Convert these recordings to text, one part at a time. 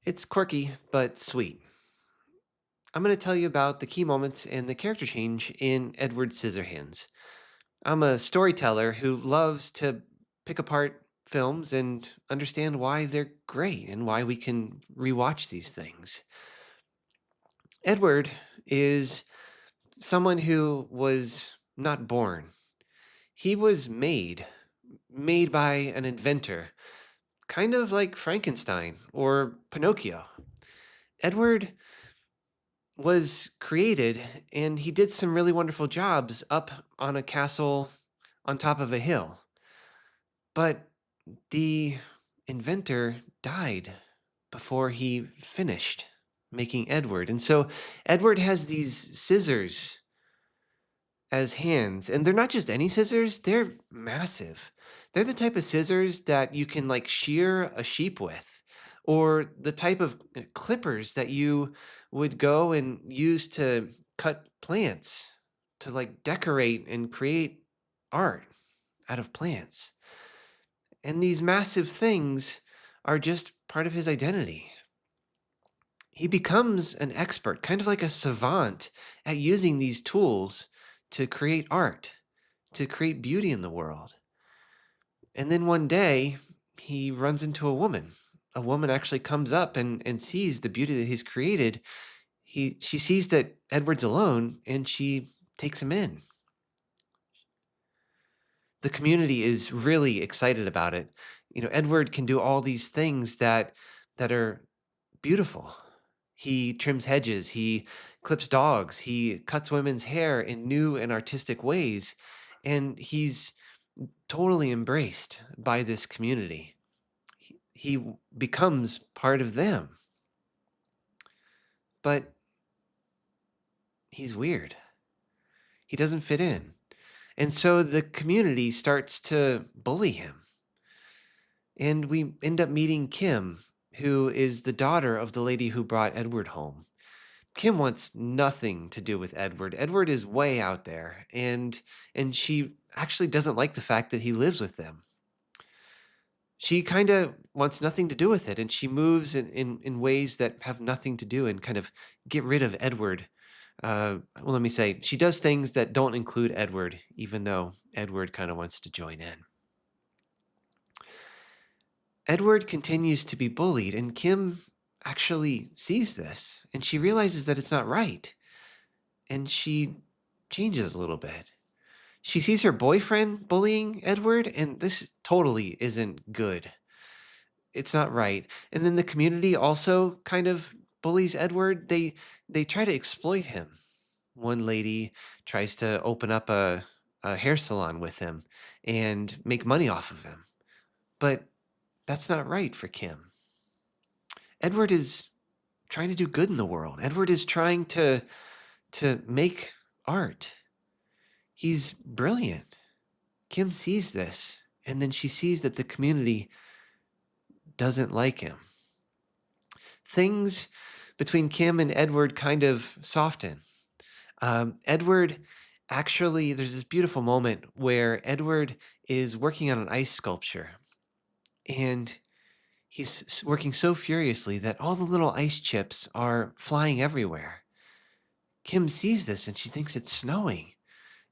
It's quirky, but sweet. I'm going to tell you about the key moments and the character change in Edward Scissorhands. I'm a storyteller who loves to pick apart films and understand why they're great and why we can rewatch these things. Edward is someone who was not born. He was made by an inventor, kind of like Frankenstein or Pinocchio. Edward was created and he did some really wonderful jobs up on a castle on top of a hill. But the inventor died before he finished making Edward. And so Edward has these scissors as hands, and they're not just any scissors, they're massive. They're the type of scissors that you can like shear a sheep with, or the type of clippers that you would go and use to cut plants to like decorate and create art out of plants. And these massive things are just part of his identity. He becomes an expert, kind of like a savant at using these tools to create art, to create beauty in the world. And then one day, he runs into a woman. A woman actually comes up and sees the beauty that he's created. She sees that Edward's alone and she takes him in. The community is really excited about it. You know, Edward can do all these things that are beautiful. He trims hedges, he clips dogs, he cuts women's hair in new and artistic ways, and he's totally embraced by this community. He becomes part of them, but he's weird. He doesn't fit in. And so the community starts to bully him. And we end up meeting Kim, who is the daughter of the lady who brought Edward home. Kim wants nothing to do with Edward. Edward is way out there, and she actually doesn't like the fact that he lives with them. She kind of wants nothing to do with it, and she moves in ways that have nothing to do and kind of get rid of Edward. Well, let me say, she does things that don't include Edward, even though Edward kind of wants to join in. Edward continues to be bullied, and Kim actually sees this, and she realizes that it's not right, and she changes a little bit. She sees her boyfriend bullying Edward, and this totally isn't good. It's not right. And then the community also kind of bullies Edward. They try to exploit him. One lady tries to open up a hair salon with him and make money off of him. But that's not right for Kim. Edward is trying to do good in the world. Edward is trying to make art. He's brilliant. Kim sees this, and then she sees that the community doesn't like him. Things between Kim and Edward kind of soften. Edward actually, there's this beautiful moment where Edward is working on an ice sculpture, and he's working so furiously that all the little ice chips are flying everywhere. Kim sees this and she thinks it's snowing,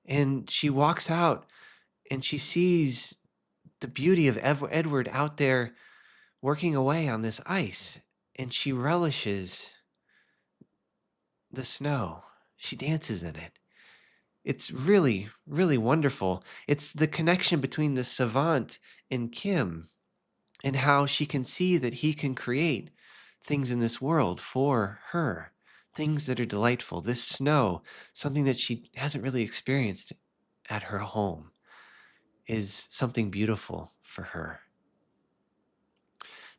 and she walks out and she sees the beauty of Edward out there working away on this ice, and she relishes the snow. She dances in it. It's really, really wonderful. It's the connection between the savant and Kim and how she can see that he can create things in this world for her, things that are delightful. This snow, something that she hasn't really experienced at her home, is something beautiful for her.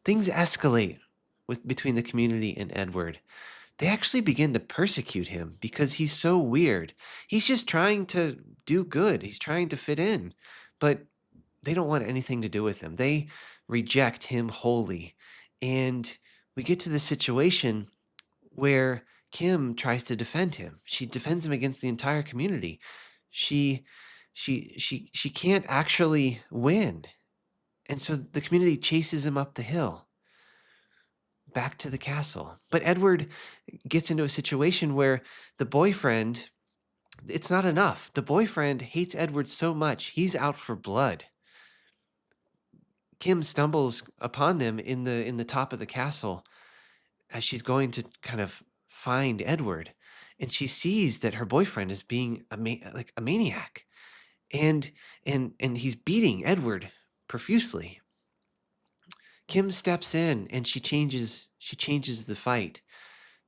Things escalate between the community and Edward. They actually begin to persecute him because he's so weird. He's just trying to do good. He's trying to fit in, but they don't want anything to do with him. They reject him wholly. And we get to the situation where Kim tries to defend him. She defends him against the entire community. She she can't actually win. And so the community chases him up the hill. back to the castle. But Edward gets into a situation where the boyfriend, it's not enough. The boyfriend hates Edward so much, he's out for blood. Kim stumbles upon them in the top of the castle as she's going to kind of find Edward, and she sees that her boyfriend is being like a maniac, and and he's beating Edward profusely. Kim steps in and she changes the fight.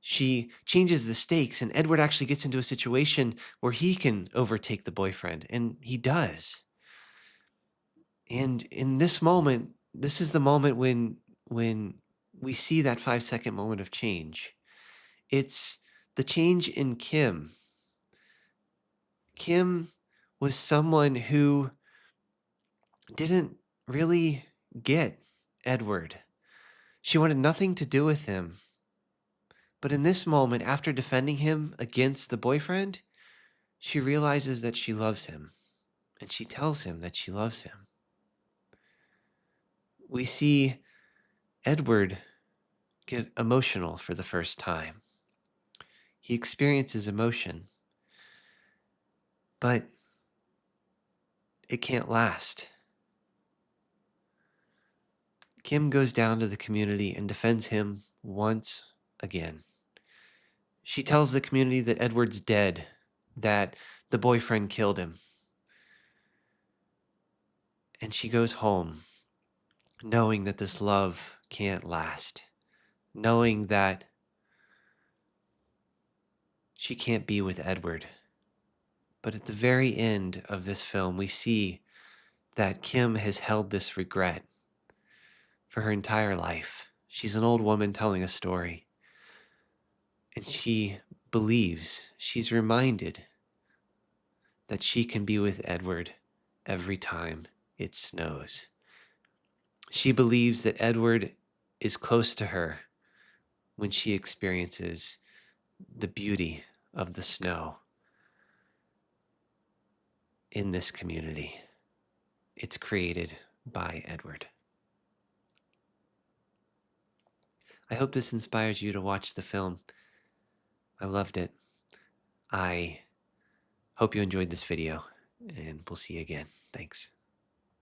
She changes the stakes, and Edward actually gets into a situation where he can overtake the boyfriend, and he does. And in this moment, this is the moment when we see that 5-second moment of change. It's the change in Kim. Kim was someone who didn't really get Edward. She wanted nothing to do with him. But in this moment, after defending him against the boyfriend, she realizes that she loves him, and she tells him that she loves him. We see Edward get emotional for the first time. He experiences emotion, but it can't last. Kim goes down to the community and defends him once again. She tells the community that Edward's dead, that the boyfriend killed him. And she goes home, knowing that this love can't last, knowing that she can't be with Edward. But at the very end of this film, we see that Kim has held this regret for her entire life. She's an old woman telling a story, and she believes, she's reminded that she can be with Edward every time it snows. She believes that Edward is close to her when she experiences the beauty of the snow in this community. It's created by Edward. I hope this inspires you to watch the film. I loved it. I hope you enjoyed this video, and we'll see you again. Thanks.